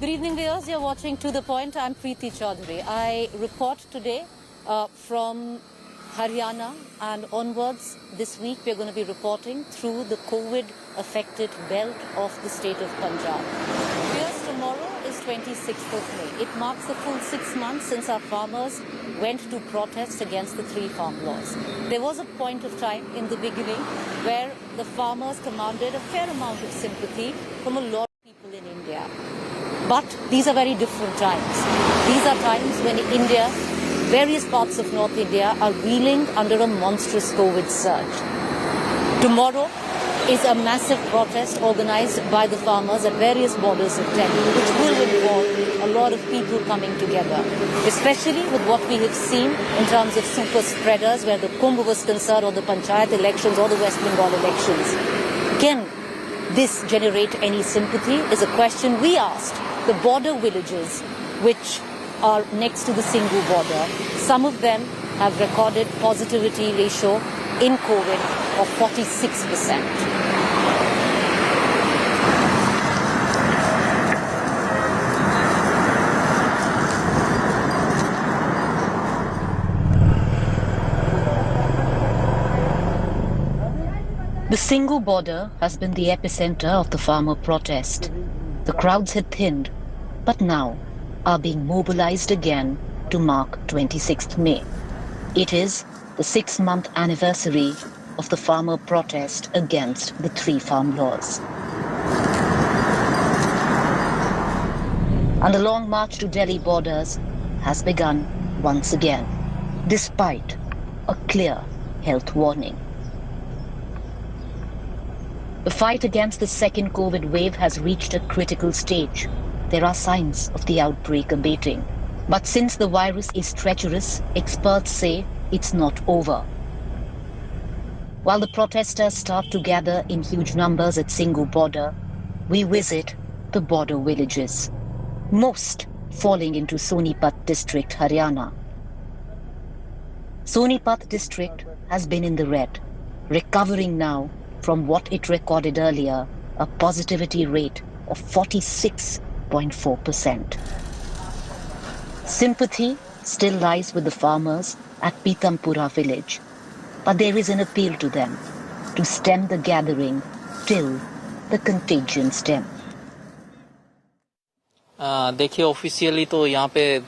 Good evening, viewers. You're watching To The Point. I'm Preeti Chaudhary. I report today from Haryana, and onwards this week we're going to be reporting through the COVID-affected belt of the state of Punjab. Viewers, tomorrow is 26th of May. It marks the full 6 months since our farmers went to protest against the 3 farm laws. There was a point of time in the beginning where the farmers commanded a fair amount of sympathy from a lot of people in India. But these are very different times. These are times when India, various parts of North India, are reeling under a monstrous COVID surge. Tomorrow is a massive protest organized by the farmers at various borders of Delhi, which will involve a lot of people coming together, especially with what we have seen in terms of super spreaders, where the Kumbh was concerned, or the Panchayat elections, or the West Bengal elections. Can this generate any sympathy is a question we asked the border villages which are next to the Singhu border. Some of them have recorded positivity ratio in COVID of 46%. The Singhu border has been the epicenter of the farmer protest. The crowds had thinned, but now are being mobilized again to mark 26th May. It is the 6-month anniversary of the farmer protest against the 3 farm laws. And the long march to Delhi borders has begun once again, despite a clear health warning. The fight against the second COVID wave has reached a critical stage. There are signs of the outbreak abating. But since the virus is treacherous, experts say it's not over. While the protesters start to gather in huge numbers at Singhu border, we visit the border villages, most falling into Sonipat district, Haryana. Sonipat district has been in the red, recovering now from what it recorded earlier, a positivity rate of 46.4%. Sympathy still lies with the farmers at Pitampura village, but there is an appeal to them to stem the gathering till the contagion stem. देखिए officially तो यहाँ पे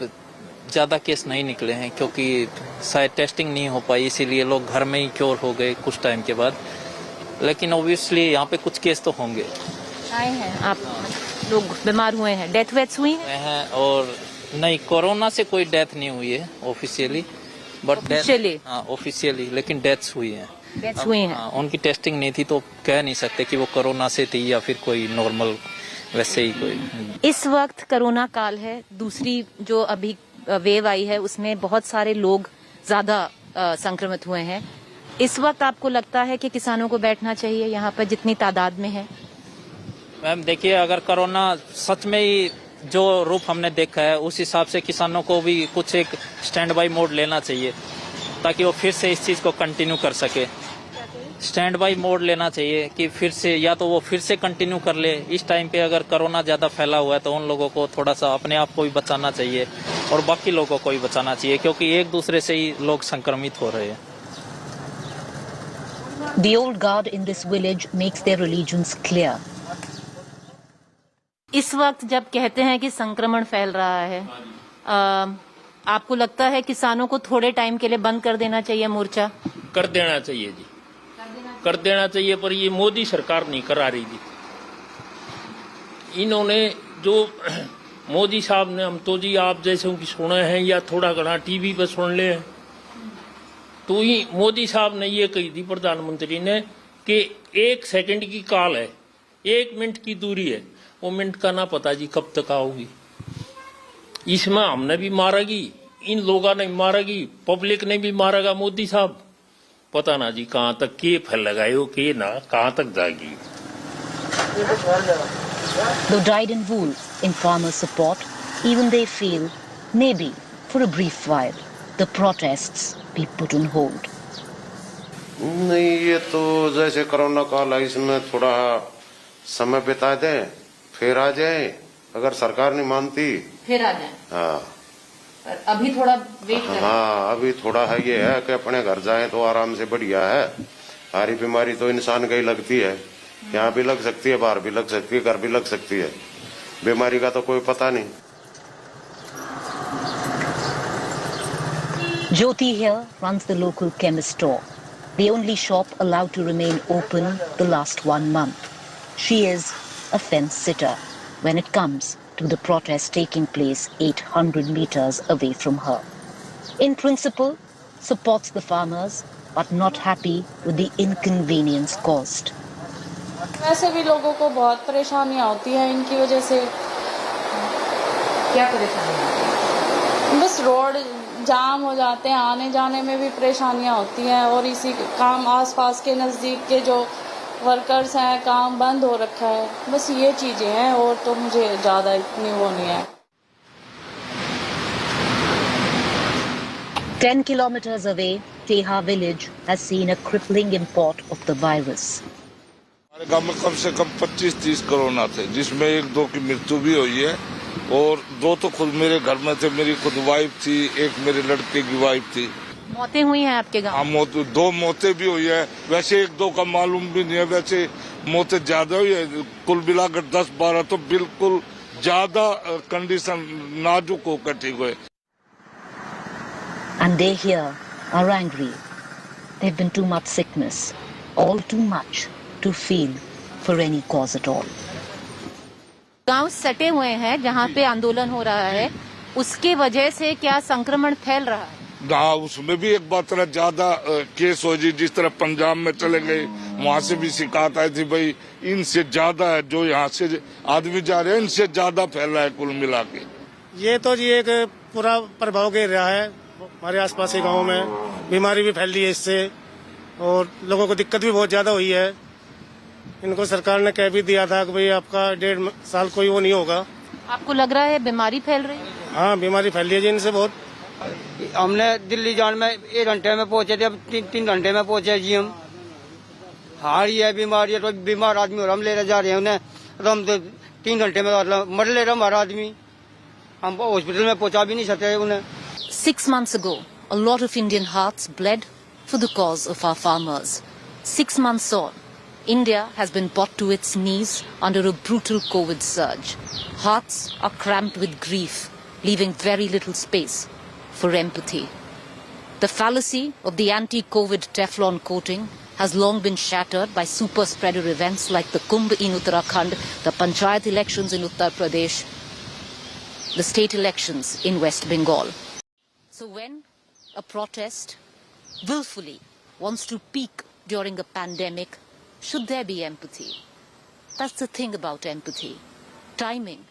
ज़्यादा case नहीं निकले हैं, क्योंकि शायद टेस्टिंग नहीं हो पाई, इसीलिए लोग घर में ही क्योर हो गए कुछ टाइम के बाद। लेकिन ऑब्वियसली यहाँ पे कुछ केस तो होंगे। आए हैं आप लोग बीमार हुए हैं, डेथ्स हुई हैं? और नहीं, कोरोना से कोई डेथ नहीं हुई है ऑफिशियली, बट ऑफिशियली लेकिन डेथ्स हुई हैं। उनकी टेस्टिंग नहीं थी तो कह नहीं सकते कि वो कोरोना से थी या फिर कोई नॉर्मल वैसे ही कोई। इस वक्त कोरोना काल है, दूसरी जो अभी वेव आई है उसमें बहुत सारे लोग ज्यादा संक्रमित हुए हैं। इस वक्त आपको लगता है कि किसानों को बैठना चाहिए यहाँ पर जितनी तादाद में है? मैम देखिए, अगर कोरोना सच में ही जो रूप हमने देखा है उस हिसाब से किसानों को भी कुछ एक स्टैंड बाई मोड लेना चाहिए, ताकि वो फिर से इस चीज को कंटिन्यू कर सके। स्टैंड बाई मोड लेना चाहिए कि फिर से या तो वो फिर से कंटिन्यू कर ले। इस टाइम पे अगर कोरोना ज्यादा फैला हुआ है तो उन लोगों को थोड़ा सा अपने आप को भी बचाना चाहिए और बाकी लोगों को भी बचाना चाहिए, क्योंकि एक दूसरे से ही लोग संक्रमित हो रहे हैं। The old guard in this village makes their allegiance clear. इस वक्त जब कहते हैं कि संक्रमण फैल रहा है, आपको लगता है किसानों को थोड़े टाइम के लिए बंद कर देना चाहिए मोर्चा? कर देना चाहिए जी, कर देना चाहिए, पर ये मोदी सरकार नहीं करा रही जी। इन्होंने जो मोदी साहब ने, हम तो जी आप जैसे की सुने हैं या थोड़ा घना टीवी पे सुन ले हैं, तो ही मोदी साहब ने ये कही थी प्रधानमंत्री ने कि 1 सेकंड की कॉल है, 1 मिनट की दूरी है, वो मिनट का ना पता जी कब तक आओगी। इसमें हमने भी मारेगी, इन लोगों ने मारेगी, पब्लिक ने भी मारेगा मोदी साहब। पता ना जी कहाँ तक के फैलेगा यो, के ना कहाँ तक जाएगी। Though dyed in wool in farmer support, even they feel maybe for a brief while the protests be put on hold. नहीं, ये तो जैसे कोरोना काल है, इसमें थोड़ा समय बिता दें, फिर आ जाए, अगर सरकार नहीं मानती फिर आ जाए। हाँ पर अभी थोड़ा वेट करें। हाँ, अभी थोड़ा है, ये है कि अपने घर जाएं तो आराम से बढ़िया है। सारी बीमारी तो इंसान का ही लगती है, यहाँ भी लग सकती है, बाहर भी लग सकती है, घर भी लग सकती है। बीमारी का तो कोई पता नहीं। Jyoti here runs the local chemist store, the only shop allowed to remain open the last 1 month. She is a fence sitter when it comes to the protest taking place 800 meters away from her. In principle, supports the farmers but not happy with the inconvenience caused. वैसे भी लोगों को बहुत परेशानियां होती हैं इनकी वजह से। क्या परेशानी? बस रोड जाम हो जाते हैं, आने जाने में भी परेशानियां होती हैं, और इसी काम आसपास के नज़दीक के जो वर्कर्स हैं काम बंद हो रखा है। बस ये चीज़ें हैं, और तो मुझे ज़्यादा इतनी वो नहीं है। 10 kilometers away, Teha village has seen a crippling import of the virus. हमारे गांव में कम से कम 25-30 कोरोना थे, जिसमें 1-2 की मृत्यु भी हुई है, और 2 तो खुद मेरे घर में थे। मेरी खुद वाइफ थी, एक मेरे लड़के की वाइफ थी। मौतें हुई हैं आपके गांव? हाँ, 2 मौतें भी हुई है। वैसे 1-2 का मालूम भी नहीं है, वैसे मौतें ज्यादा हुई है। कुल मिलाकर 10-12 तो बिल्कुल ज्यादा कंडीशन नाजुक होकर ठीक हुए। And they here are angry. There've been too much sickness, all too much to feel for any cause at all. गांव सटे हुए हैं जहां पे आंदोलन हो रहा है, उसके वजह से क्या संक्रमण फैल रहा है? हाँ, उसमें भी एक बात तरह ज्यादा केस हो जी। जिस तरह पंजाब में चले गए, वहाँ से भी शिकायत आई थी, भाई इनसे ज्यादा है जो यहाँ से आदमी जा रहे हैं, इनसे ज्यादा फैल रहा है कुल मिला के। ये तो जी एक पूरा प्रभाव गिर रहा है हमारे आसपास के गाँव में। बीमारी भी फैल रही है इससे, और लोगों को दिक्कत भी बहुत ज्यादा हुई है। इनको सरकार ने कह भी दिया था कि भाई आपका 1.5 साल कोई वो नहीं होगा। आपको लग रहा है बीमारी फैल रही है? हाँ, बीमारी फैल रही है जी इनसे बहुत। हमने दिल्ली जाने में 1 घंटे में पहुंचे थे, अब 3 घंटे में पहुंचे जी हम। हार ही है बीमारी है, तो बीमार आदमी और हम ले जा रहे हैं उन्हें, तो हम 3 घंटे में मर ले रहे हमारा आदमी। हम हॉस्पिटल में पहुंचा भी नहीं सकते उन्हें। 6 months ago, a lot of Indian hearts bled for the cause of our farmers. 6 months on, India has been brought to its knees under a brutal COVID surge. Hearts are cramped with grief, leaving very little space for empathy. The fallacy of the anti-COVID Teflon coating has long been shattered by super spreader events like the Kumbh in Uttarakhand, the Panchayat elections in Uttar Pradesh, the state elections in West Bengal. So when a protest willfully wants to peak during a pandemic, should there be empathy? That's the thing about empathy. Timing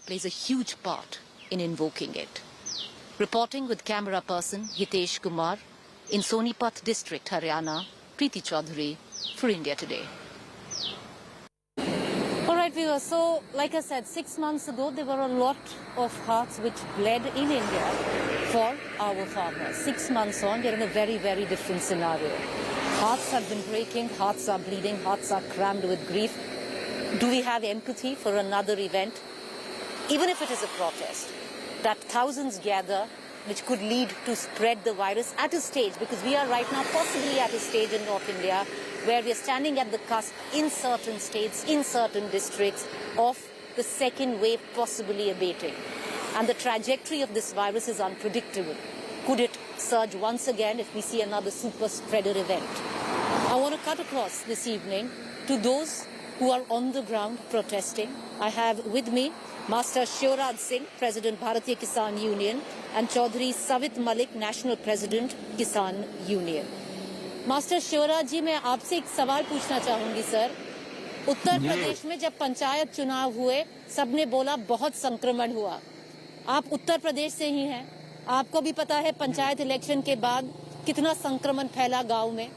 plays a huge part in invoking it. Reporting with camera person Hitesh Kumar in Sonipat district, Haryana, Preeti Chaudhary for India Today. All right, viewers. So, like I said, 6 months ago, there were a lot of hearts which bled in India for our farmers. 6 months on, we're in a very, very different scenario. Hearts have been breaking, hearts are bleeding, hearts are crammed with grief. Do we have empathy for another event? Even if it is a protest, that thousands gather, which could lead to spread the virus at a stage, because we are right now possibly at a stage in North India where we are standing at the cusp in certain states, in certain districts, of the second wave possibly abating. And the trajectory of this virus is unpredictable. Could it surge once again if we see another super spreader event? I want to cut across this evening to those who are on the ground protesting. I have with me Master Shivraj Singh, President Bharatiya Kisan Union, and Chaudhary Savit Malik, National President, Kisan Union. Master Shivraj जी, मैं आपसे एक सवाल पूछना चाहूंगी sir. उत्तर प्रदेश में जब पंचायत चुनाव हुए, सबने बोला बहुत संक्रमण हुआ। आप उत्तर प्रदेश से ही हैं, आपको भी पता है पंचायत इलेक्शन के बाद कितना संक्रमण फैला गांव में।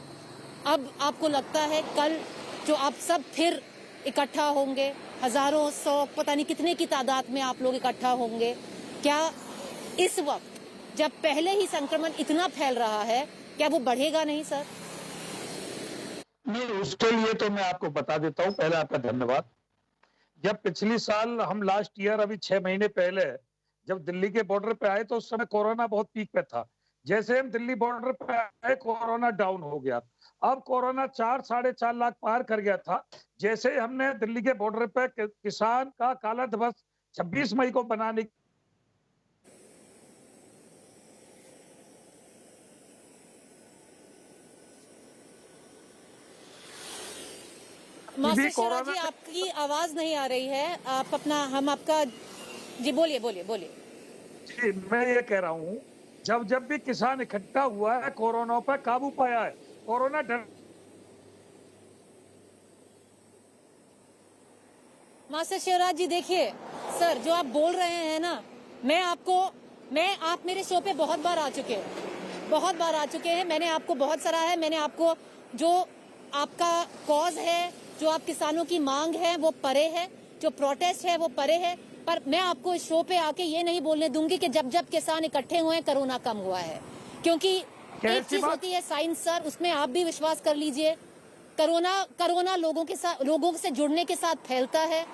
अब आपको लगता है कल जो आप सब फिर इकट्ठा होंगे, हजारों, 100, पता नहीं कितने की तादाद में आप लोग इकट्ठा होंगे, क्या इस वक्त जब पहले ही संक्रमण इतना फैल रहा है, क्या वो बढ़ेगा नहीं सर? नहीं, उसके लिए तो मैं आपको बता देता हूं। पहले आपका धन्यवाद। जब पिछली साल हम लास्ट ईयर अभी 6 महीने पहले जब दिल्ली के बॉर्डर पे आए तो उस समय कोरोना बहुत पीक पे था। जैसे हम दिल्ली बॉर्डर पे आए कोरोना डाउन हो गया। अब कोरोना 4-4.5 लाख पार कर गया था। जैसे हमने दिल्ली के बॉर्डर पे किसान का काला दिवस 26 मई को बनाने मास्टर शेरा जी, आपकी आवाज नहीं आ रही है। आप अपना हम आपका जी बोलिए बोलिए बोलिए। जी, मैं ये कह रहा हूँ जब जब भी किसान इकट्ठा हुआ है कोरोना पर काबू पाया है। कोरोना डर मास्टर शिवराज जी देखिए, सर जो आप बोल रहे हैं ना, आप मेरे शो पे बहुत बार आ चुके हैं, मैंने आपको बहुत सराहा है। मैंने आपको जो आपका कॉज है, जो आप किसानों की मांग है वो परे है, जो प्रोटेस्ट है वो परे है, पर मैं आपको इस शो पे आके ये नहीं बोलने दूंगी कि जब जब किसान इकट्ठे हुए हैं कोरोना कम हुआ है, क्योंकि एक चीज होती है साइंस सर, उसमें आप भी विश्वास कर लीजिए। कोरोना लोगों से जुड़ने के साथ फैलता है,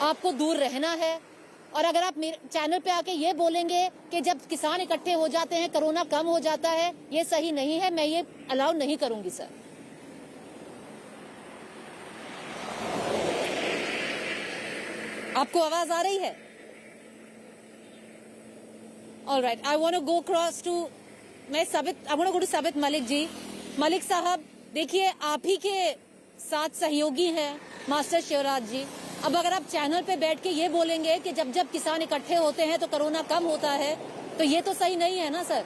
आपको दूर रहना है। और अगर आप मेरे चैनल पे आके ये बोलेंगे कि जब किसान इकट्ठे हो जाते हैं कोरोना कम हो जाता है, ये सही नहीं है, मैं ये अलाउ नहीं करूंगी सर। आपको आवाज आ रही है? Alright, I want to go cross to Sabit Malik जी। मलिक साहब देखिए, आप ही के साथ सहयोगी हैं मास्टर शिवराज जी। अब अगर आप चैनल पे बैठ के ये बोलेंगे कि जब जब किसान इकट्ठे होते हैं तो कोरोना कम होता है, तो ये तो सही नहीं है ना सर।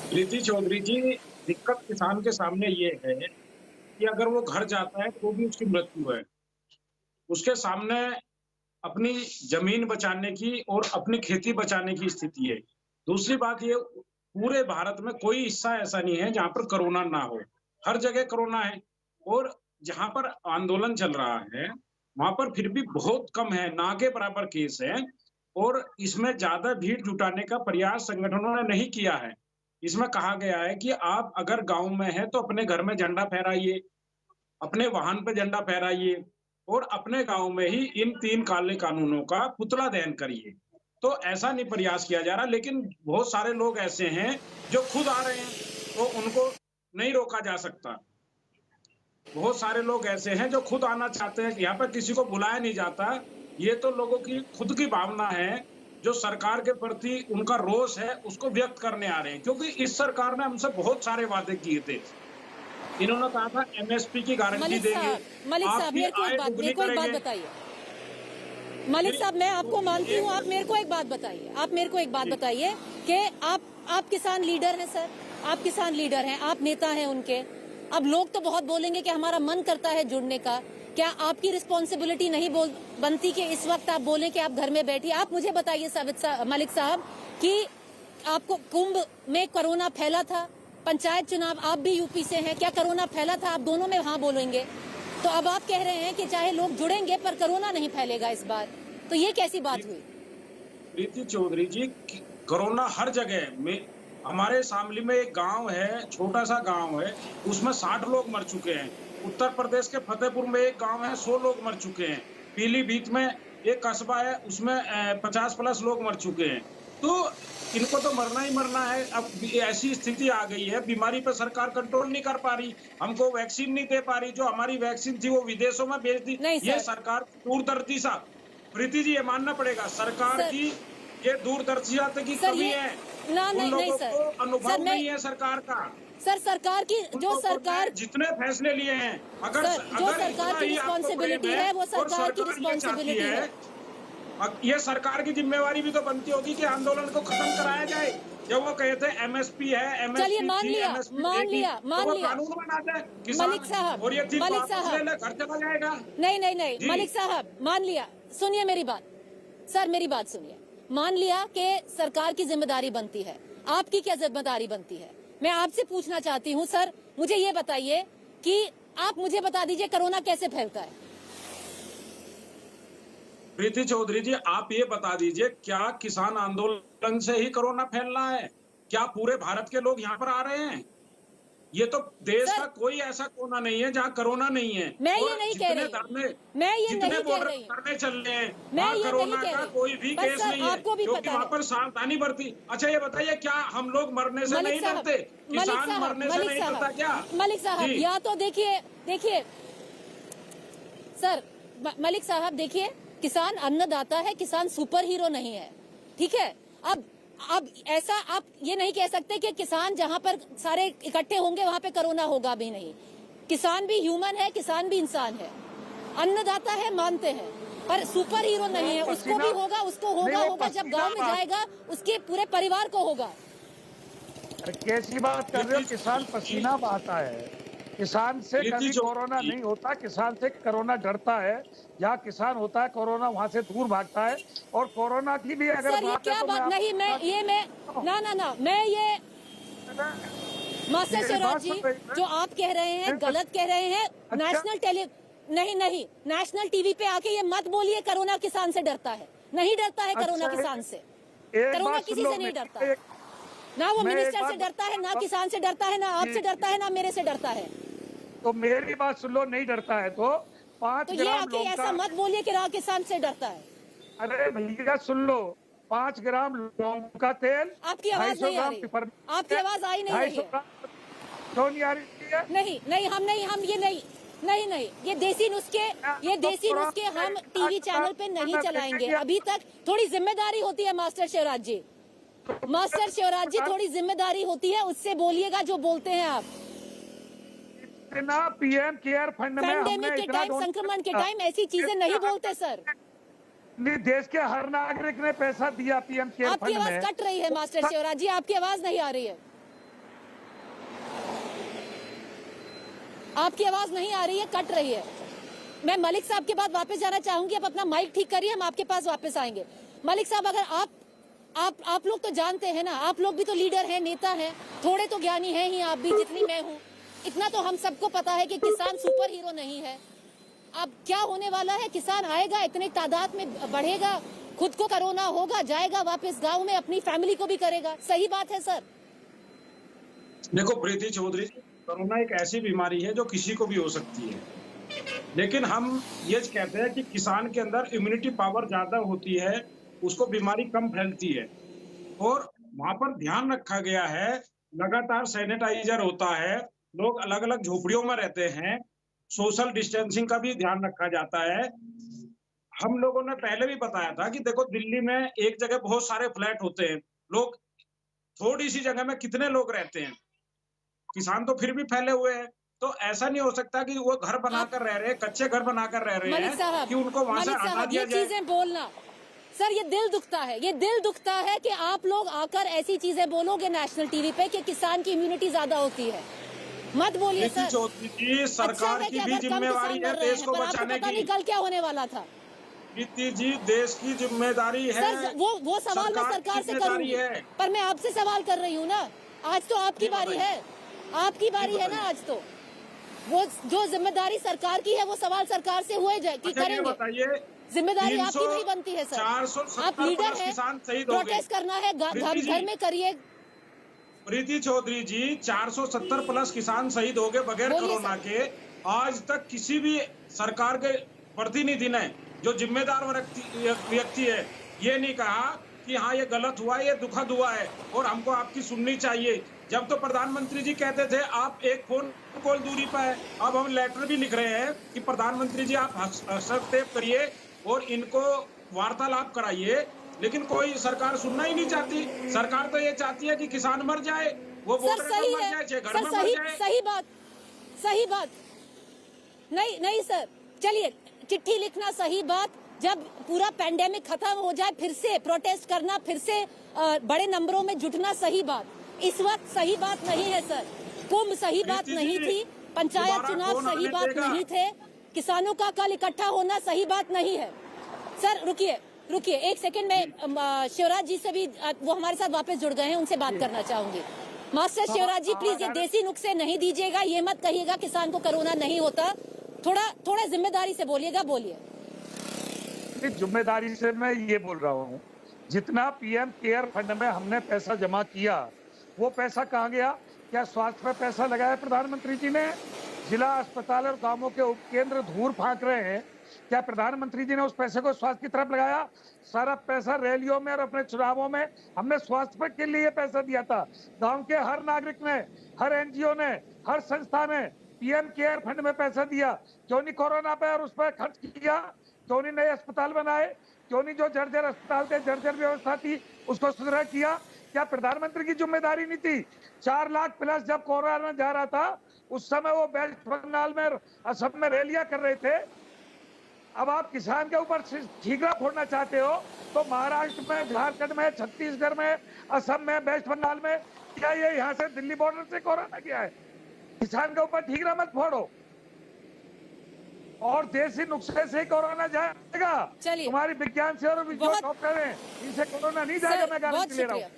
प्रीति चौधरी जी, दिक्कत किसान के सामने ये है कि अगर वो घर जाता है तो भी उसकी मृत्यु है। उसके सामने अपनी जमीन बचाने की और अपनी खेती बचाने की स्थिति है। दूसरी बात ये, पूरे भारत में कोई हिस्सा ऐसा नहीं है जहां पर कोरोना ना हो, हर जगह कोरोना है। और जहां पर आंदोलन चल रहा है वहां पर फिर भी बहुत कम है, ना के बराबर केस है। और इसमें ज्यादा भीड़ जुटाने का प्रयास संगठनों ने नहीं किया है। इसमें कहा गया है कि आप अगर गांव में है तो अपने घर में झंडा फहराइए, अपने वाहन पे झंडा फहराइए और अपने गांव में ही इन 3 काले कानूनों का पुतला दहन करिए। तो ऐसा नहीं प्रयास किया जा रहा, लेकिन बहुत सारे लोग ऐसे हैं जो खुद आ रहे हैं तो उनको नहीं रोका जा सकता। बहुत सारे लोग ऐसे हैं जो खुद आना चाहते हैं, यहाँ पर किसी को बुलाया नहीं जाता। ये तो लोगों की खुद की भावना है, जो सरकार के प्रति उनका रोष है उसको व्यक्त करने आ रहे हैं। क्योंकि इस सरकार ने हमसे बहुत सारे वादे किए थे। इन्होंने कहा था एमएसपी की गारंटी देंगे। मलिक साहब मेरे को एक बात बताइए। मलिक साहब, मैं आपको मानती हूँ, आप मेरे को एक बात बताइए कि आप किसान लीडर हैं सर, आप किसान लीडर हैं, आप नेता हैं उनके। अब लोग तो बहुत बोलेंगे कि हमारा मन करता है जुड़ने का। क्या आपकी रिस्पॉन्सिबिलिटी नहीं बनती कि इस वक्त आप बोलें कि आप घर में बैठिए? आप मुझे बताइए मलिक साहब कि आपको कुंभ में कोरोना फैला था, पंचायत चुनाव आप भी यूपी से हैं, क्या कोरोना फैला था? आप दोनों में हाँ बोलेंगे। तो अब आप कह रहे हैं कि चाहे लोग जुड़ेंगे पर कोरोना नहीं फैलेगा इस बार, तो ये कैसी बात हुई? प्रीति चौधरी जी, कोरोना हर जगह में। हमारे शामली में एक गांव है, छोटा सा गांव है, उसमें 60 लोग मर चुके हैं। उत्तर प्रदेश के फतेहपुर में एक गांव है, 100 लोग मर चुके हैं। पीलीभीत में एक कस्बा है, उसमें 50+ लोग मर चुके हैं। तो इनको तो मरना ही मरना है। अब ऐसी स्थिति आ गई है, बीमारी पर सरकार कंट्रोल नहीं कर पा रही, हमको वैक्सीन नहीं दे पा रही। जो हमारी वैक्सीन थी वो विदेशों में भेज दी। ये सरकार दूरदर्शिता, प्रीति जी ये मानना पड़ेगा, सरकार की ये दूरदर्शिता की कमी है। उन लोगों को अनुभव नहीं है सरकार का। सर सरकार की जो सरकार जितने फैसले लिए हैं, अगर जो सरकार की रिस्पॉन्सिबिलिटी है वो सरकार की रिस्पॉन्सिबिलिटी है। ये सरकार की जिम्मेवारी भी तो बनती होगी कि आंदोलन को खत्म कराया जाए। जब वो कहते हैं एमएसपी है, चलिए मान लिया कानून बना दे मलिक साहब, और ये घर चला जाएगा। नहीं मलिक साहब मान लिया, सुनिए मेरी बात सर, मेरी बात सुनिए। मान लिया कि सरकार की जिम्मेदारी बनती है, आपकी क्या जिम्मेदारी बनती है? मैं आपसे पूछना चाहती हूँ सर, मुझे ये बताइए कि आप मुझे बता दीजिए कोरोना कैसे फैलता है? प्रीति चौधरी जी, आप ये बता दीजिए, क्या किसान आंदोलन से ही कोरोना फैल रहा है? क्या पूरे भारत के लोग यहाँ पर आ रहे हैं? ये तो देश सर, का कोई ऐसा कोना नहीं है जहाँ कोरोना नहीं है। मैं ये और नहीं कह रही, मैं ये जितने नहीं कह बॉर्डर रही, करने चल रहे हैं, मैं वहाँ ये कोरोना नहीं कह का रही। कोई भी बस केस सर, नहीं है, आपको भी क्योंकि पता वहाँ है। पर सावधानी बरती। अच्छा ये बताइए, क्या हम लोग मरने से नहीं डरते? किसान मरने से नहीं डरता क्या? मलिक साहब, जी। या तो देखिए सर, मलिक साहब देखिए, किसान अन्नदाता है, किसान सुपर हीरो नहीं है, ठीक है। अब ऐसा आप ये नहीं कह सकते कि किसान जहां पर सारे इकट्ठे होंगे वहां पे कोरोना होगा भी नहीं। किसान भी ह्यूमन है, किसान भी इंसान है, अन्नदाता है, मानते हैं, पर सुपर हीरो नहीं है। उसको भी होगा, उसको होगा जब गांव में जाएगा, उसके पूरे परिवार को होगा। अरे कैसी बात कर रहे हो? किसान पसीना बहाता है, किसान से कभी कोरोना नहीं होता, किसान से कोरोना डरता है। जहाँ किसान होता है कोरोना वहाँ से दूर भागता है। और कोरोना की भी अगर सर ये क्या तो बात नहीं, मैं ये मास्टर शिवराज जी, जो आप कह रहे हैं गलत कह रहे हैं। नेशनल टीवी पे आके ये मत बोलिए कोरोना किसान से डरता है, नहीं डरता है कोरोना किसान से। कोरोना किसी से नहीं डरता, ना वो मिनिस्टर से डरता है, ना किसान से डरता है, ना आपसे डरता है, ना मेरे से डरता है। तो मेरी बात सुन लो, नहीं डरता है तो 5 तो ये ग्राम आके ऐसा मत बोलिए कि किसान से डरता है। अरे भैया सुन लो, 5 ग्राम लौंग का तेल, आपकी आवाज नहीं आ रही, आपकी आवाज आई नहीं रही है। क्यों नहीं आ रही है? नहीं, ये देसी नुस्खे हम टीवी चैनल पे नहीं चलाएंगे अभी तक। थोड़ी जिम्मेदारी होती है मास्टर शिवराज जी, थोड़ी जिम्मेदारी होती है, उससे बोलिएगा जो बोलते हैं आप। इतना पीएम केयर फंड में पैंडेमिक के टाइम, संक्रमण के टाइम ऐसी चीजें नहीं बोलते सर। देश के हर नागरिक ने पैसा दिया पीएम केयर फंड में। आपकी आवाज कट रही है मास्टर शिवराज जी, आपकी आवाज नहीं आ रही है, आपकी आवाज नहीं आ रही है, कट रही है। मैं मलिक साहब के बाद वापस जाना चाहूंगी, आप अपना माइक ठीक करिए, हम आपके पास वापस आएंगे। मलिक साहब, अगर आप लोग तो जानते हैं ना, आप लोग भी तो लीडर हैं, नेता हैं, थोड़े तो ज्ञानी हैं ही आप भी, जितनी मैं हूँ। इतना तो हम सबको पता है कि किसान सुपर हीरो नहीं है। अब क्या होने वाला है, किसान आएगा, इतने तादाद में बढ़ेगा, खुद को कोरोना होगा, जाएगा वापस गांव में, अपनी फैमिली को भी करेगा। सही बात है सर। देखो प्रीति चौधरी, कोरोना एक ऐसी बीमारी है जो किसी को भी हो सकती है, लेकिन हम ये कहते हैं कि किसान के अंदर इम्यूनिटी पावर ज्यादा होती है, उसको बीमारी कम फैलती है। और वहां पर ध्यान रखा गया है, लगातार सैनिटाइजर होता है, लोग अलग अलग झोपड़ियों में रहते हैं, सोशल डिस्टेंसिंग का भी ध्यान रखा जाता है। हम लोगों ने पहले भी बताया था कि देखो दिल्ली में एक जगह बहुत सारे फ्लैट होते हैं, लोग थोड़ी सी जगह में कितने लोग रहते हैं, किसान तो फिर भी फैले हुए हैं। तो ऐसा नहीं हो सकता कि वो घर बनाकर रह रहे हैं, कच्चे घर बनाकर रह रहे हैं, कि उनको वहां से हटा दिया जाए। चीजें बोलना सर, ये दिल दुखता है कि आप लोग आकर ऐसी चीजें बोलोगे नेशनल टीवी पे कि किसान की इम्यूनिटी ज्यादा होती है। मत बोलिए सर। चौधरी जी, सरकार की भी जिम्मेवारी है देश को बचाने की। कल क्या होने वाला था? प्रीति जी, देश की जिम्मेदारी है सर, वो सवाल मैं सरकार से करूंगी, पर मैं आपसे सवाल कर रही हूँ ना। आज तो आपकी बारी है, आपकी बारी है ना आज तो। वो जो जिम्मेदारी सरकार की है वो सवाल सरकार से हुए जाए कि करेंगे। बताइए, जिम्मेदारी आपकी नहीं बनती है सर, आप लीडर हैं, प्रोटेस्ट करना है घर में करिए। प्रीति चौधरी जी, 470 प्लस किसान शहीद हो गए बगैर कोरोना के। आज तक किसी भी सरकार के प्रतिनिधि ने, जो जिम्मेदार व्यक्ति है, ये नहीं कहा कि हाँ ये गलत हुआ, ये दुखद हुआ है और हमको आपकी सुननी चाहिए। जब तो प्रधानमंत्री जी कहते थे आप एक फोन कॉल दूरी पर है, अब हम लेटर भी लिख रहे हैं कि प्रधानमंत्री जी आप हस्तक्षेप करिए और इनको वार्तालाप कराइए, लेकिन कोई सरकार सुनना ही नहीं चाहती। सरकार तो ये चाहती है कि किसान मर जाए, वो बॉर्डर पर मर जाए, चाहे घर में मर जाए। सही बात नहीं सर, चलिए चिट्ठी लिखना सही बात, जब पूरा पैंडेमिक खत्म हो जाए फिर से प्रोटेस्ट करना, फिर से बड़े नंबरों में जुटना सही बात। इस वक्त सही बात नहीं है सर। कुंभ सही बात नहीं थी, पंचायत चुनाव सही बात नहीं थे, किसानों का कल इकट्ठा होना सही बात नहीं है। सर रुकिए एक सेकंड में शिवराज जी से भी, वो हमारे साथ वापस जुड़ गए हैं, उनसे बात करना चाहूंगी। मास्टर शिवराज जी प्लीज, ये देसी नुस्खे नहीं दीजिएगा, ये मत कहिएगा किसान को कोरोना नहीं होता, थोड़ा जिम्मेदारी से बोलिएगा। बोलिए। जिम्मेदारी से मैं ये बोल रहा हूँ, जितना पीएम केयर फंड में हमने पैसा जमा किया वो पैसा कहाँ गया? क्या स्वास्थ्य पर पैसा लगाया प्रधानमंत्री जी ने? जिला अस्पताल और गांवों के उपकेंद्र धूल फांक रहे हैं, क्या प्रधानमंत्री जी ने उस पैसे को स्वास्थ्य की तरफ लगाया? सारा पैसा रैलियों में और अपने चुनावों में हमने स्वास्थ्य के लिए पैसा दिया था। गांव के हर नागरिक ने, हर एनजीओ ने, हर संस्था ने पीएम केयर फंड में पैसा दिया। क्यों नहीं कोरोना पे और उस पर खर्च किया? क्यों नहीं नए अस्पताल बनाए? क्यों नहीं जो जर्जर अस्पताल थे, जर्जर व्यवस्था थी, उसको सुधार किया? क्या प्रधानमंत्री की जिम्मेदारी नहीं थी? 4 लाख प्लस जब कोरोना जा रहा था उस समय वो वेस्ट बंगाल में, असम में रैलियां कर रहे थे। अब आप किसान के ऊपर ठीकरा फोड़ना चाहते हो तो महाराष्ट्र में, झारखंड में, छत्तीसगढ़ में, असम में, वेस्ट बंगाल में, क्या ये यहाँ से दिल्ली बॉर्डर से कोरोना किया है? किसान के ऊपर ठीकरा मत फोड़ो और देसी नुस्खे से ही कोरोना जाएगा। चलिए, तुम्हारी विज्ञान से और जो डॉक्टर हैं इनसे कोरोना नहीं जाएगा, मैं गारंटी ले रहा हूँ।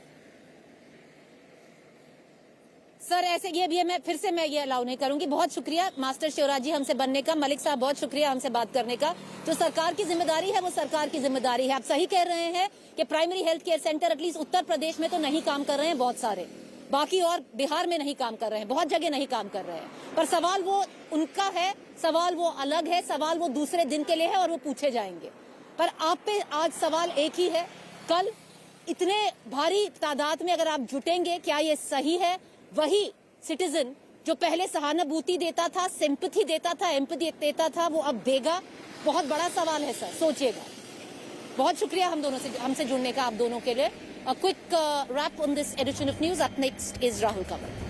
सर ऐसे ये मैं फिर से मैं ये अलाउ नहीं करूंगी। बहुत शुक्रिया मास्टर शिवराज जी हमसे बनने का। मलिक साहब बहुत शुक्रिया हमसे बात करने का। जो सरकार की जिम्मेदारी है वो सरकार की जिम्मेदारी है। आप सही कह रहे हैं कि primary health care centre at least Uttar Pradesh में तो नहीं काम कर रहे हैं बहुत सारे, बाकी और बिहार में नहीं काम कर रहे हैं, बहुत जगह नहीं काम कर रहे हैं। पर सवाल वो उनका है, सवाल वो अलग है, सवाल वो दूसरे दिन के लिए है और वो पूछे जाएंगे। पर आप पे आज सवाल एक ही है, कल इतने भारी तादाद में अगर आप जुटेंगे, क्या ये सही है? वही सिटीजन जो पहले सहानुभूति देता था, सिंपैथी देता था, एम्पैथी देता था, वो अब देगा? बहुत बड़ा सवाल है सर, सोचिएगा। बहुत शुक्रिया हमसे जुड़ने का आप दोनों के लिए। A quick wrap on this edition of news. Up next is Rahul Kanwar.